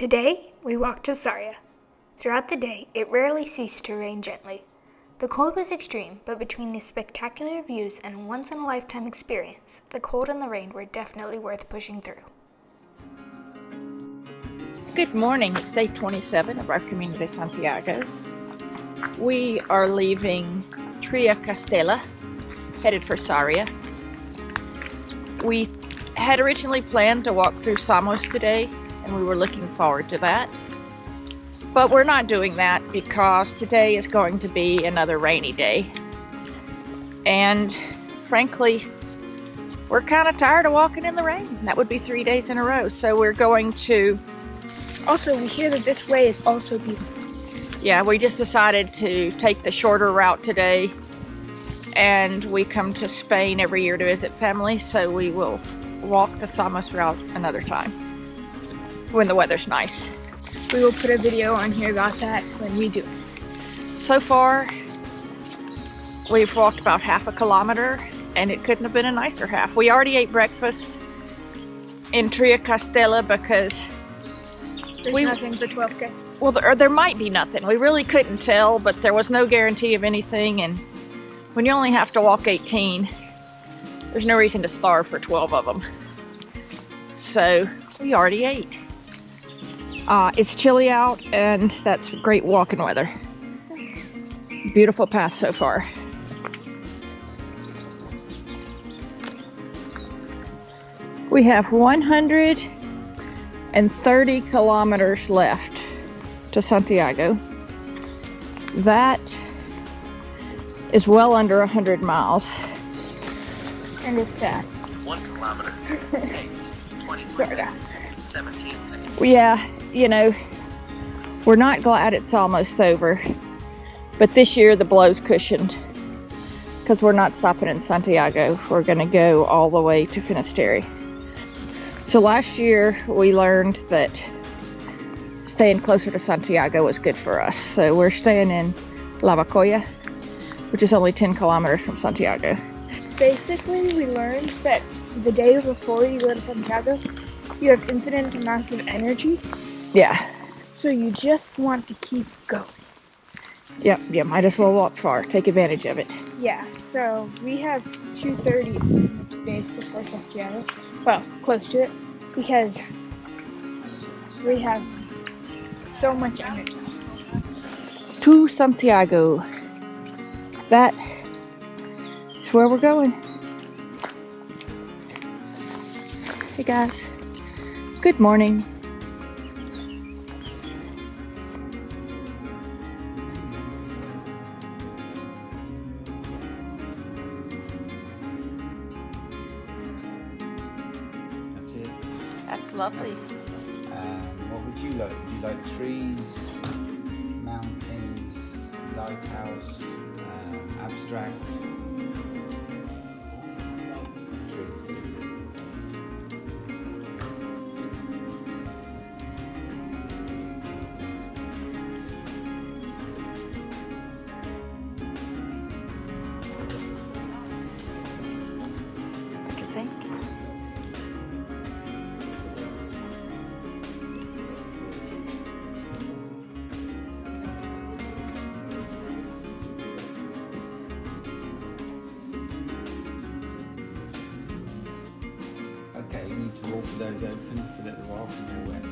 Today, we walked to Sarria. Throughout the day, it rarely ceased to rain gently. The cold was extreme, but between these spectacular views and a once-in-a-lifetime experience, the cold and the rain were definitely worth pushing through. Good morning. It's day 27 of our Camino de Santiago. We are leaving Triacastela, headed for Sarria. We had originally planned to walk through Samos today, and we were looking forward to that. But we're not doing that because today is going to be another rainy day. And frankly, we're kind of tired of walking in the rain. That would be 3 days in a row. So we're going to... Also, we hear that this way is also beautiful. Yeah, we just decided to take the shorter route today. And we come to Spain every year to visit family, so we will walk the Samos route another time when the weather's nice. We will put a video on here about that when we do it. So far, we've walked about half a kilometer, and it couldn't have been a nicer half. We already ate breakfast in Triacastela because there's nothing for 12K. Well, there might be nothing. We really couldn't tell, but there was no guarantee of anything, and when you only have to walk 18, there's no reason to starve for 12 of them. So we already ate. It's chilly out, and that's great walking weather. Beautiful path so far. We have 130 kilometers left to Santiago. That is well under 100 miles. And it's that. 1 kilometer. 20 Sorta. 17 seconds. Yeah, you know, we're not glad it's almost over, but this year the blow's cushioned because we're not stopping in Santiago. We're going to go all the way to Finisterre. So last year we learned that staying closer to Santiago was good for us. So we're staying in Lavacolla, which is only 10 kilometers from Santiago. Basically, we learned that the day before you go to Santiago, you have infinite amounts of energy. Yeah. So you just want to keep going. Yep, yeah, might as well walk far. Take advantage of it. Yeah, so we have 2:30 days before Santiago. Well, close to it, because we have so much energy. To Santiago. That is where we're going. Hey guys, good morning. That's it. That's lovely. What would you like? Would you like trees, mountains, lighthouse, abstract? Trees. What do you think? Okay, you need to walk with those open for a little while because they're wet.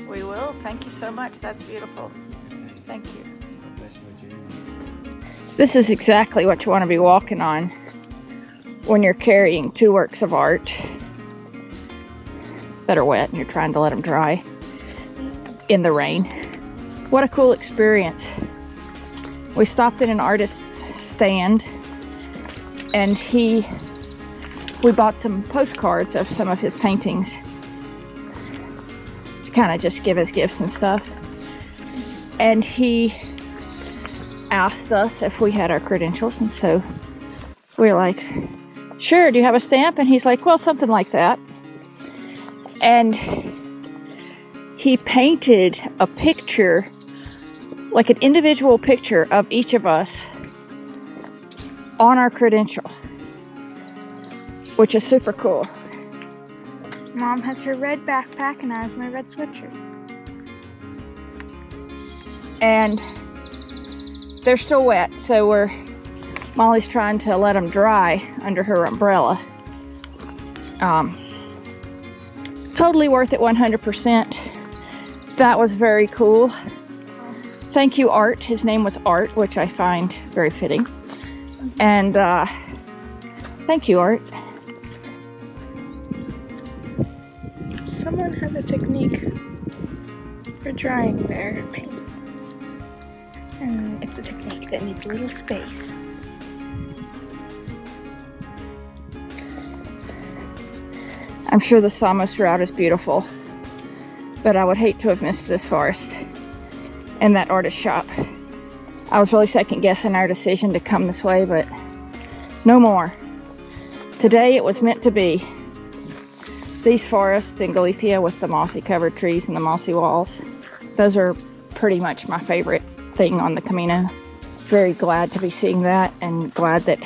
We will. Thank you so much. That's beautiful. Okay. Thank you. God bless you, June. This is exactly what you want to be walking on when you're carrying two works of art that are wet and you're trying to let them dry in the rain. What a cool experience. We stopped in an artist's stand, and we bought some postcards of some of his paintings to kind of just give as gifts and stuff. And he asked us if we had our credentials, and so we were like, sure, do you have a stamp? And he's like, well, something like that. And he painted a picture, like an individual picture of each of us on our credential, which is super cool. Mom has her red backpack and I have my red sweatshirt. and they're still wet, so Molly's trying to let them dry under her umbrella. Totally worth it, 100%. That was very cool. Thank you, Art. His name was Art, which I find very fitting. And thank you, Art. Someone has a technique for drying their paint. And it's a technique that needs a little space. I'm sure the Samos route is beautiful, but I would hate to have missed this forest and that artist shop. I was really second guessing our decision to come this way, but no more. Today it was meant to be. These forests in Galicia with the mossy covered trees and the mossy walls, those are pretty much my favorite thing on the Camino. Very glad to be seeing that and glad that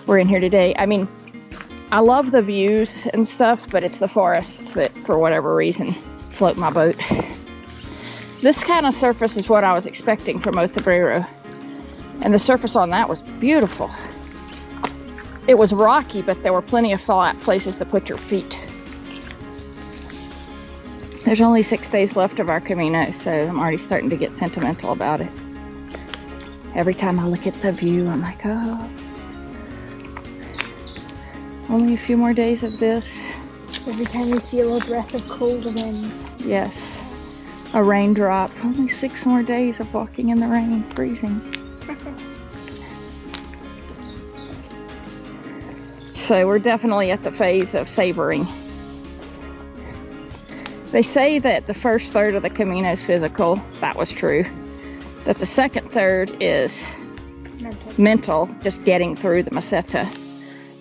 we're in here today. I mean, I love the views and stuff, but it's the forests that, for whatever reason, float my boat. This kind of surface is what I was expecting from Ocebrero, and the surface on that was beautiful. It was rocky, but there were plenty of flat places to put your feet. There's only 6 days left of our Camino, so I'm already starting to get sentimental about it. Every time I look at the view, I'm like, oh, only a few more days of this. Every time you feel a breath of cold wind. Yes, a raindrop. Only 6 more days of walking in the rain, freezing. So we're definitely at the phase of savoring. They say that the first third of the Camino is physical. That was true. That the second third is mental, just getting through the meseta.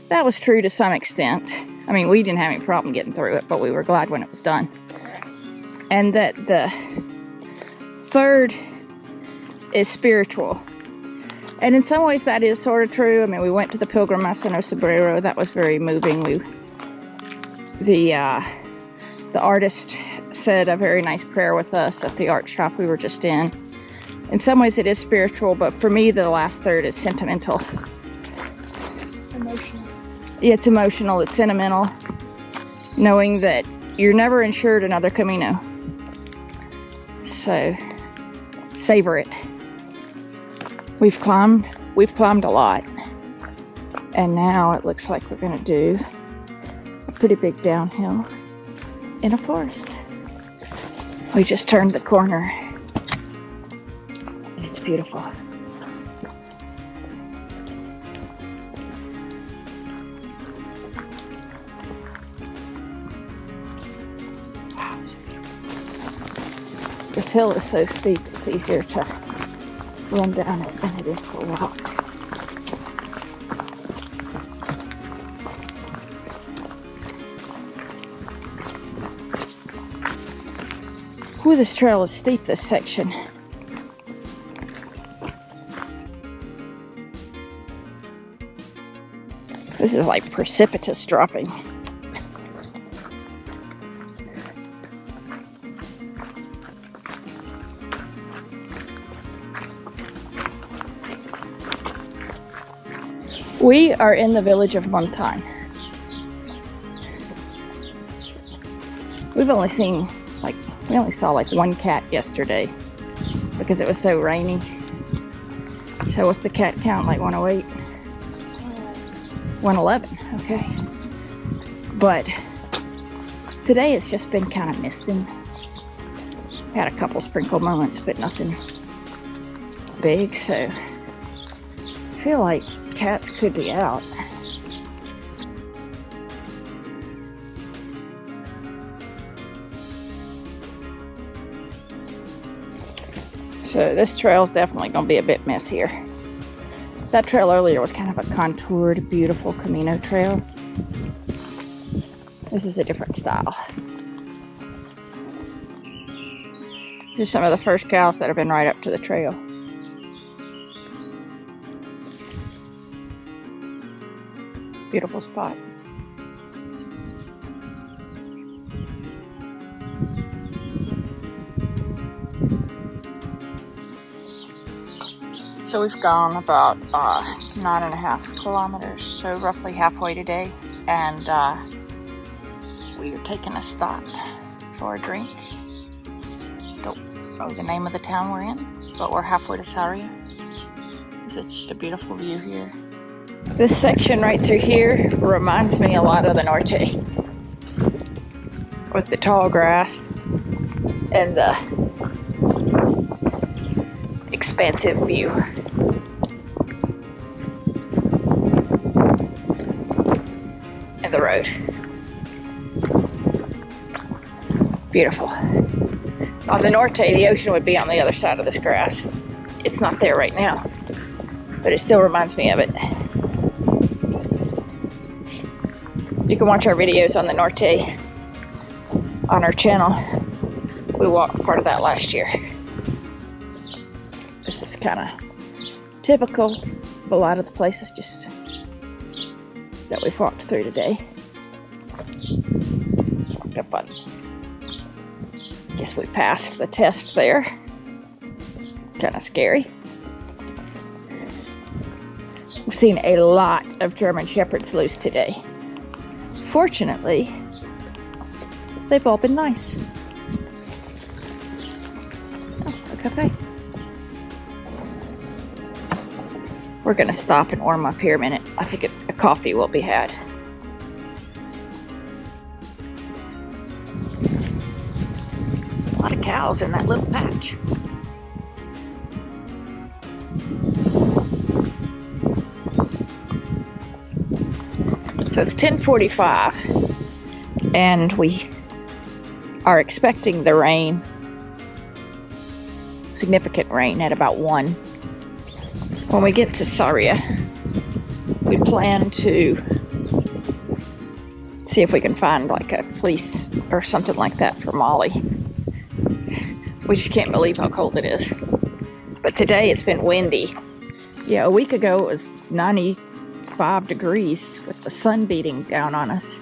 That was true to some extent. I mean, we didn't have any problem getting through it, but we were glad when it was done. And that the third is spiritual. And in some ways that is sort of true. I mean, we went to the Pilgrim Mass in Ocebrero. That was very moving. The artist said a very nice prayer with us at the art shop we were just in. In some ways it is spiritual, but for me the last third is sentimental. Emotional. Yeah, it's emotional, it's sentimental. Knowing that you're never insured another Camino. So, savor it. We've climbed a lot. And now it looks like we're gonna do a pretty big downhill in a forest. We just turned the corner and it's beautiful. Wow. This hill is so steep, it's easier to run down it than it is to walk. Ooh, this trail is steep, this section. This is like precipitous dropping. We are in the village of Montagne. We only saw like one cat yesterday because it was so rainy. So what's the cat count? Like 108? 111, okay. But today it's just been kind of misting. Had a couple sprinkle moments, but nothing big, so I feel like cats could be out. So this trail is definitely going to be a bit messier. That trail earlier was kind of a contoured, beautiful Camino trail. This is a different style. These are some of the first cows that have been right up to the trail. Beautiful spot. So we've gone about 9.5 kilometers, so roughly halfway today, and we are taking a stop for a drink. Don't know the name of the town we're in, but we're halfway to Sarria. It's just a beautiful view here. This section right through here reminds me a lot of the Norte, with the tall grass and the expansive view. And the road. Beautiful. On the Norte, the ocean would be on the other side of this grass. It's not there right now, but it still reminds me of it. You can watch our videos on the Norte on our channel. We walked part of that last year. This is kind of typical of a lot of the places just that we've walked through today. Walked up on, guess we passed the test there. Kind of scary. We've seen a lot of German Shepherds loose today. Fortunately, they've all been nice. Oh, a cafe. We're gonna stop and warm up here a minute. I think a coffee will be had. A lot of cows in that little patch. So it's 10:45 and we are expecting the rain, significant rain at about 1. When we get to Sarria, we plan to see if we can find like a fleece or something like that for Molly. We just can't believe how cold it is. But today it's been windy. Yeah, a week ago it was 95 degrees with the sun beating down on us.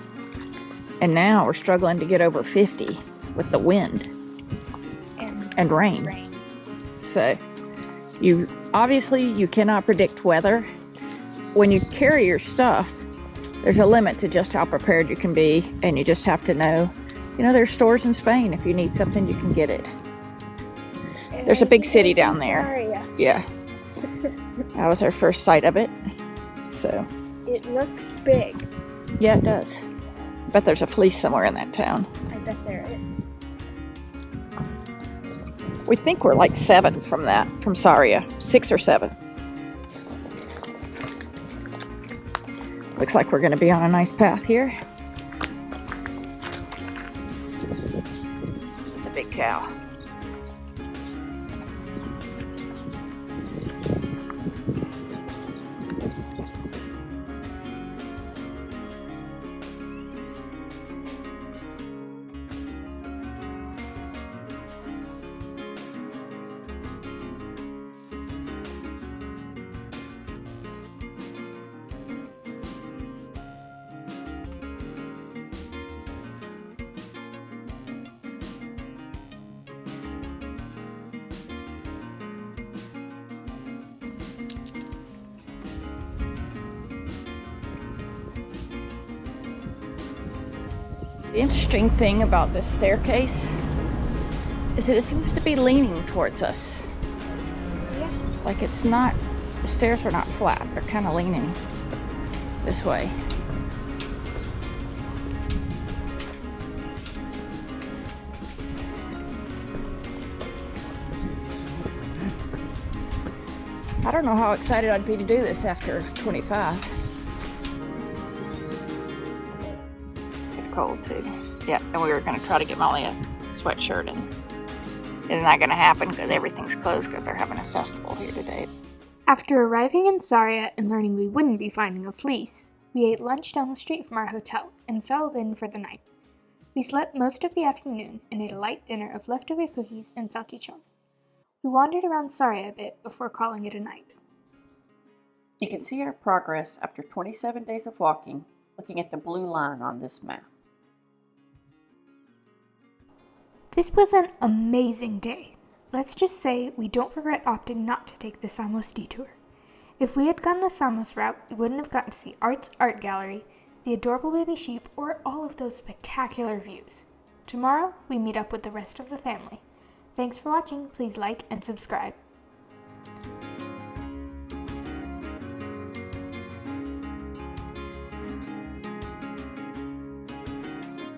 And now we're struggling to get over 50 with the wind and rain. So you cannot predict weather. When you carry your stuff, there's a limit to just how prepared you can be, and you just have to know, there's stores in Spain. If you need something, you can get it. There's a big city down there. Yeah. That was our first sight of it. So It looks big. yeah, it does. Bet there's a fleece somewhere in that town. I bet there is. We think we're like 7 from Sarria. 6 or 7. Looks like we're going to be on a nice path here. It's a big cow. The interesting thing about this staircase is that it seems to be leaning towards us. Yeah. Like the stairs are not flat, they're kind of leaning this way. I don't know how excited I'd be to do this after 25. Cold too. Yeah, and we were going to try to get Molly a sweatshirt, and it's not going to happen because everything's closed because they're having a festival here today. After arriving in Sarria and learning we wouldn't be finding a fleece, we ate lunch down the street from our hotel and settled in for the night. We slept most of the afternoon and ate a light dinner of leftover cookies and salchichon. We wandered around Sarria a bit before calling it a night. You can see our progress after 27 days of walking, looking at the blue line on this map. This was an amazing day. let's just say we don't regret opting not to take the Samos detour. If we had gone the Samos route, we wouldn't have gotten to see Art's art gallery, the adorable baby sheep, or all of those spectacular views. Tomorrow, we meet up with the rest of the family. Thanks for watching. Please like and subscribe.